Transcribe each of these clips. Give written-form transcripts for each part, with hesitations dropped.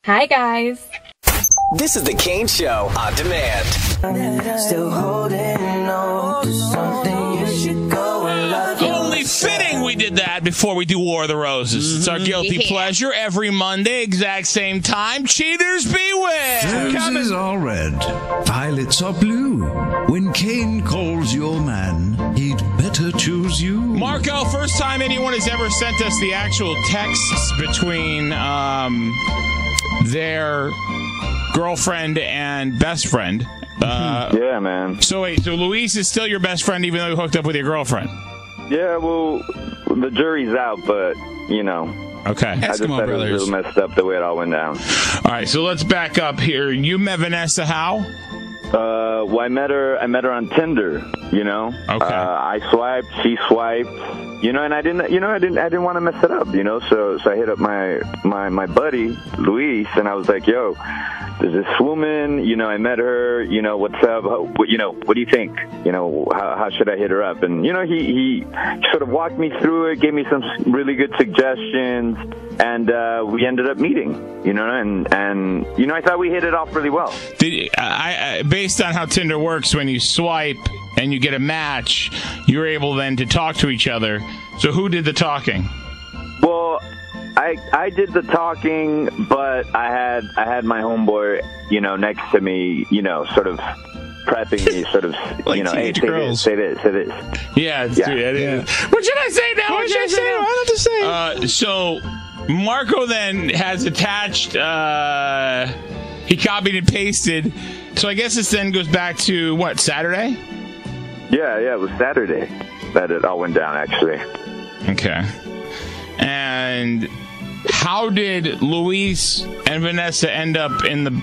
Hi, guys. This is the Kane Show on demand. Still holding on to something you should go and love. Only fitting we did that before we do War of the Roses. It's our guilty pleasure every Monday, exact same time. Cheaters beware. Roses are red, violets are blue. When Kane calls your man, he'd better choose you. Marco, first time anyone has ever sent us the actual texts between their girlfriend and best friend. Yeah, man. So wait, so Luis is still your best friend even though you hooked up with your girlfriend? Yeah, well, the jury's out, but, you know. Okay. I just thought it was a little messed up the way it all went down. All right, so let's back up here. You met Vanessa how? Well, I met her on Tinder, you know. Okay. I swiped, she swiped, you know, and I didn't want to mess it up, you know. So I hit up my buddy Luis, and I was like, yo, there's this woman, you know, I met her, you know, what's up? What do you think? You know, how should I hit her up? And, you know, he sort of walked me through it, gave me some really good suggestions, and we ended up meeting, you know, and you know, I thought we hit it off really well. Based on how Tinder works, when you swipe and you get a match, you're able then to talk to each other. So who did the talking? Well, I did the talking, but I had my homeboy, you know, next to me, you know, sort of prepping me, sort of, like, you know, hey, say this. Yeah, it's true. Yeah. What should I say now? What should I say now? I don't know what to say. So Marco then has attached, he copied and pasted. So I guess this then goes back to, what, Saturday? Yeah, it was Saturday that it all went down, actually. Okay. And how did Luis and Vanessa end up in the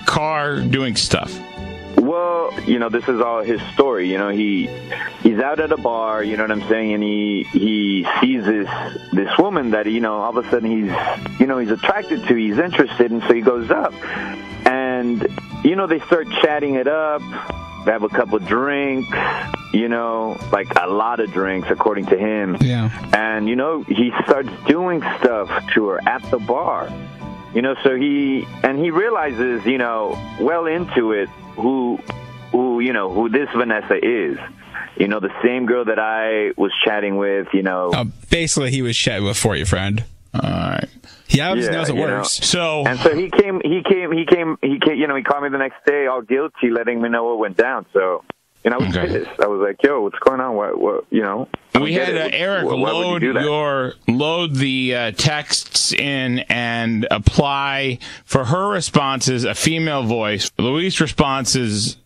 car doing stuff? Well, you know, this is all his story. You know, he's out at a bar, you know what I'm saying, and he sees this woman that, you know, all of a sudden he's attracted to, he's interested, and so he goes up. And, you know, they start chatting it up. They have a couple drinks, you know, like a lot of drinks, according to him. Yeah. And, you know, he starts doing stuff to her at the bar. You know, so he realizes, you know, well into it, who this Vanessa is. You know, the same girl that I was chatting with, you know. Basically, he was chatting with for your friend. All right. He obviously knows it works. So he came, you know, he called me the next day all guilty, letting me know what went down. So, you know, I was pissed. I was like, yo, what's going on? What you know? We had Eric load the texts in and apply for her responses a female voice. Luis' responses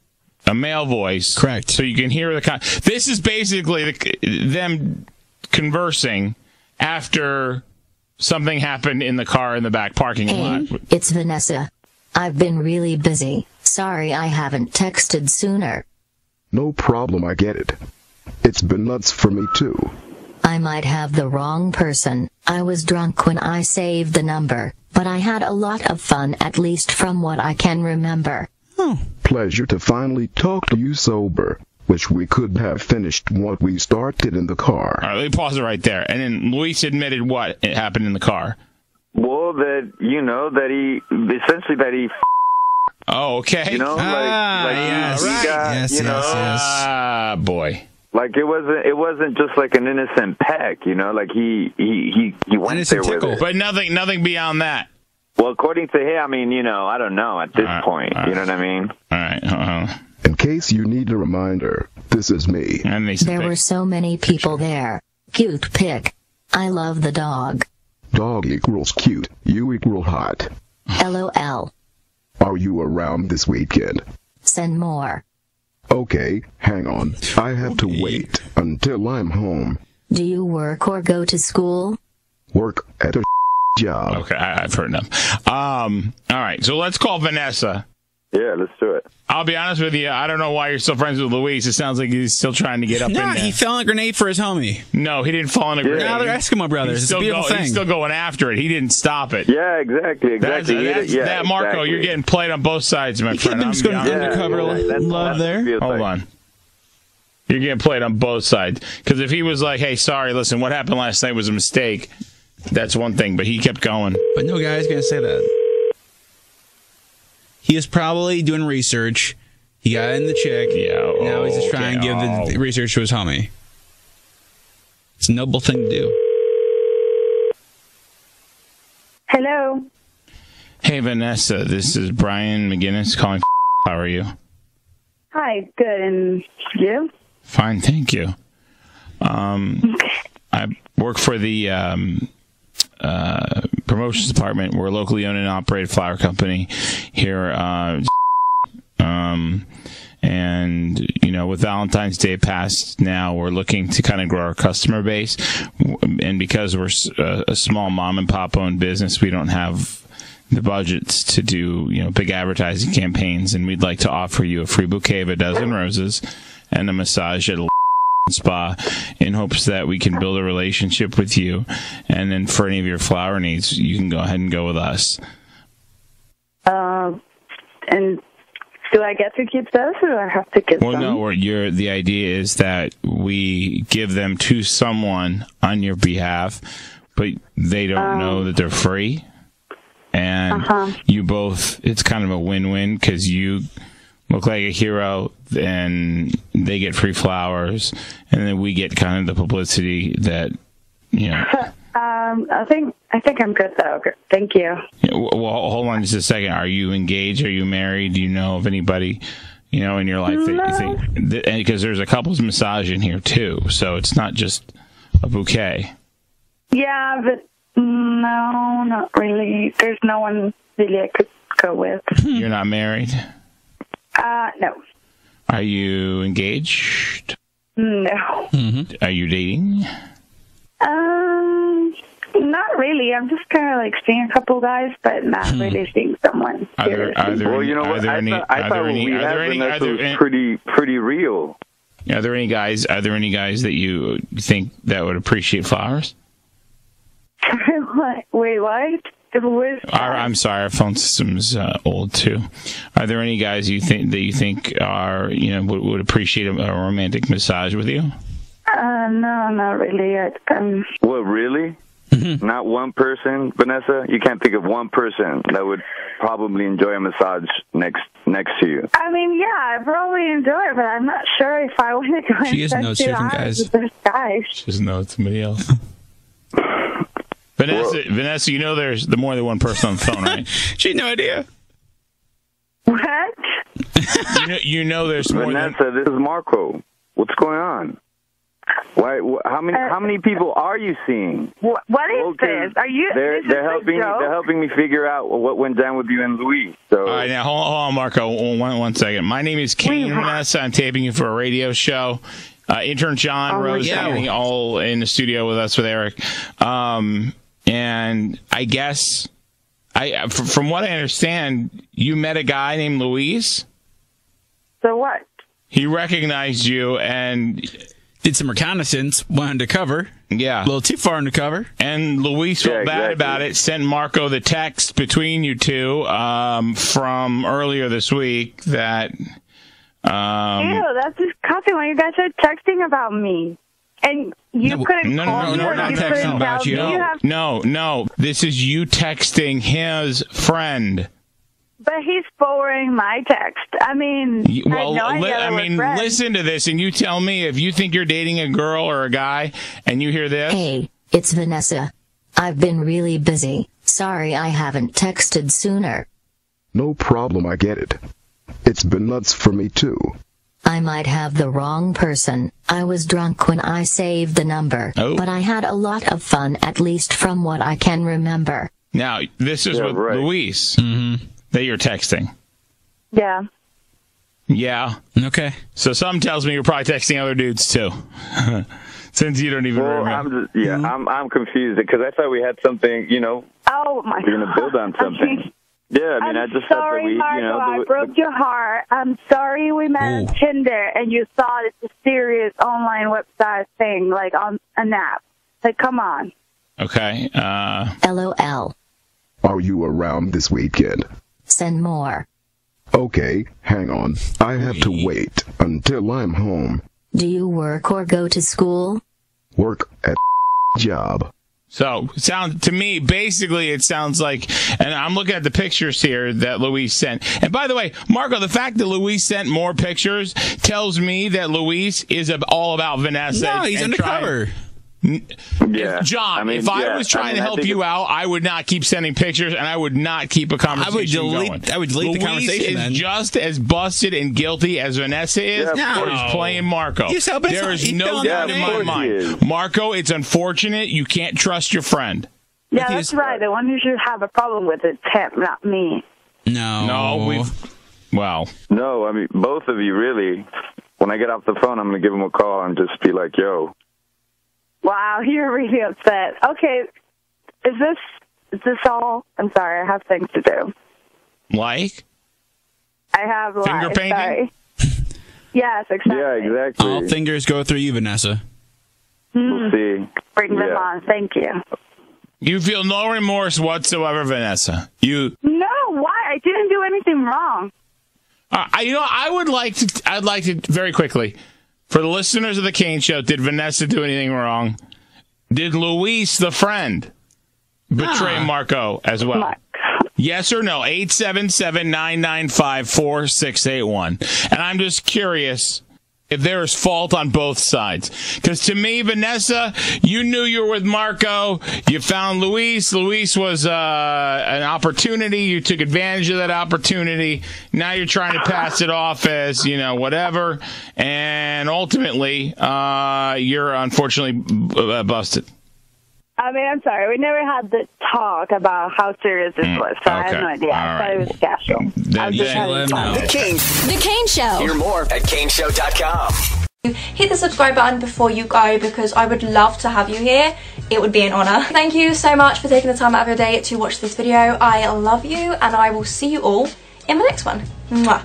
a male voice. Correct. So you can hear this is basically them conversing after something happened in the car in the back parking lot. It's Vanessa. I've been really busy. Sorry I haven't texted sooner. No problem, I get it. It's been nuts for me too. I might have the wrong person. I was drunk when I saved the number, but I had a lot of fun, at least from what I can remember. Pleasure to finally talk to you sober. Wish we could have finished what we started in the car. All right, let me pause it right there. And then Luis admitted what happened in the car. Well, that he. Oh, okay. You know, yes, he got, yes, you know, yes. Boy. Like it wasn't just like an innocent peck, you know. Like he went innocent there tickle. with it. But nothing beyond that. Well, according to him, I mean, you know, I don't know at this point. You know what I mean? All right. In case you need a reminder, this is me. And there were so many people there. Cute pic. I love the dog. Dog equals cute. You equal hot. LOL. Are you around this weekend? Send more. Okay, hang on. I have to wait until I'm home. Do you work or go to school? Work at a job. Okay, I've heard enough. All right, so let's call Vanessa. Yeah, let's do it. I'll be honest with you, I don't know why you're still friends with Luis. It sounds like he's still trying to get up in there. He fell in a grenade for his homie. No, he didn't fall in a grenade. No, they're Eskimo brothers. It's a beautiful thing. He's still going after it. He didn't stop it. Yeah, exactly. That Marco, exactly. You're getting played on both sides, my friend. I'm just going undercover love there. Hold on. You're getting played on both sides. Because if he was like, hey, sorry, listen, what happened last night was a mistake, that's one thing. But he kept going. But no guy's going to say that. He was probably doing research. He got in the chick. Yeah. Now he's just trying to give the research to his homie. It's a noble thing to do. Hello. Hey, Vanessa. This is Brian McGinnis calling. How are you? Hi. Good. And you? Fine, thank you. I work for the promotions department. We're a locally owned and operated flower company here. And, with Valentine's Day past now, we're looking to kind of grow our customer base. And because we're a small mom and pop owned business, we don't have the budgets to do, big advertising campaigns. And we'd like to offer you a free bouquet of a dozen roses and a massage at a spa in hopes that we can build a relationship with you. And then for any of your flower needs, you can go ahead and go with us. And do I get to keep those, or do I have to give them? Well, no. The idea is that we give them to someone on your behalf, but they don't know that they're free. And you both, it's kind of a win-win because you look like a hero and they get free flowers, and then we get kind of the publicity that, I think I'm good though. Thank you. Well, hold on just a second. Are you engaged? Are you married? Do you know of anybody, in your life that you think? Because there's a couples massage in here too, so it's not just a bouquet. Yeah, but no, not really. There's no one really I could go with. You're not married? No. Are you engaged? No. Mm-hmm. Are you dating? Not really. I'm just kind of like seeing a couple guys, but not really seeing someone. Well, you know what? I thought we had Vanessa was pretty real. Are there any guys that you think that would appreciate flowers? Wait, what? I'm sorry, our phone system's old too. Are there any guys you think are would appreciate a romantic massage with you? No, not really. What, really? Mm-hmm. Not one person, Vanessa? You can't think of one person that would probably enjoy a massage next to you? I mean, yeah, I probably enjoy it, but I'm not sure if I want to go. She doesn't know it's different guys. She doesn't know it's somebody else. Vanessa, there's more than one person on the phone, right? She had no idea. What? There's more. Vanessa, this is Marco. What's going on? Why? How many people are you seeing? What is this? Are you? They're helping me figure out what went down with you and Luis. So. All right, now hold on, Marco. One second. My name is Kane Vanessa. I'm taping you for a radio show. Intern John Rose all in the studio with us with Eric. And I guess from what I understand, you met a guy named Luis. So what? He recognized you and did some reconnaissance, went undercover. Yeah. A little too far undercover. And Luis felt bad about it, sent Marco the text between you two from earlier this week that... Ew, that's disgusting when you guys are texting about me. And you couldn't call me. No, we're not texting about you. No. This is you texting his friend. But he's forwarding my text. I mean, listen to this, and you tell me if you think you're dating a girl or a guy, and you hear this. Hey, it's Vanessa. I've been really busy. Sorry I haven't texted sooner. No problem, I get it. It's been nuts for me too. I might have the wrong person. I was drunk when I saved the number, but I had a lot of fun, at least from what I can remember. Now, this is with Luis. Mm-hmm. That you're texting. Yeah. Yeah. Okay. So something tells me you're probably texting other dudes too, since you don't even remember. I'm confused because I thought we had something. Oh my God. We're gonna build on something. Yeah, I mean, I just sorry, thought that we, Marco, I broke your heart. I'm sorry we met on Tinder and you thought it's a serious online website thing, like on an app. Like, come on. Okay. LOL. Are you around this weekend? Send more. Okay, hang on. I have to wait until I'm home. Do you work or go to school? Work at job. So, basically, it sounds like, and I'm looking at the pictures here that Luis sent. And by the way, Marco, the fact that Luis sent more pictures tells me that Luis is all about Vanessa. No, he's undercover. Yeah. John, if I was trying to help you out, I would not keep sending pictures, and I would not keep a conversation going. I would delete the conversation. Luis is just as busted and guilty as Vanessa is, or he's playing Marco. There is no doubt in my mind. Marco, it's unfortunate. You can't trust your friend. Yeah, that's right. The one who should have a problem with it is him, not me. No, No, I mean, both of you, really. When I get off the phone, I'm going to give him a call and just be like, yo. Wow, you're really upset. Okay, is this all? I'm sorry, I have things to do. Like? I have finger painting? Sorry. Yes, exactly. Yeah, exactly. All fingers go through you, Vanessa. We'll see. Bring them on. Thank you. You feel no remorse whatsoever, Vanessa. No, why? I didn't do anything wrong. I'd like to very quickly. For the listeners of the Kane Show, did Vanessa do anything wrong? Did Luis, the friend, betray Marco as well? Yes or no? 877-995-4681. And I'm just curious if there is fault on both sides. Because to me, Vanessa, you knew you were with Marco. You found Luis. Luis was an opportunity. You took advantage of that opportunity. Now you're trying to pass it off as, whatever. And ultimately, you're unfortunately busted. I mean, I'm sorry. We never had the talk about how serious this was, so I have no idea. I thought it was casual. The Kane Show. Hear more at KaneShow.com. Hit the subscribe button before you go, because I would love to have you here. It would be an honour. Thank you so much for taking the time out of your day to watch this video. I love you, and I will see you all in the next one. Mwah.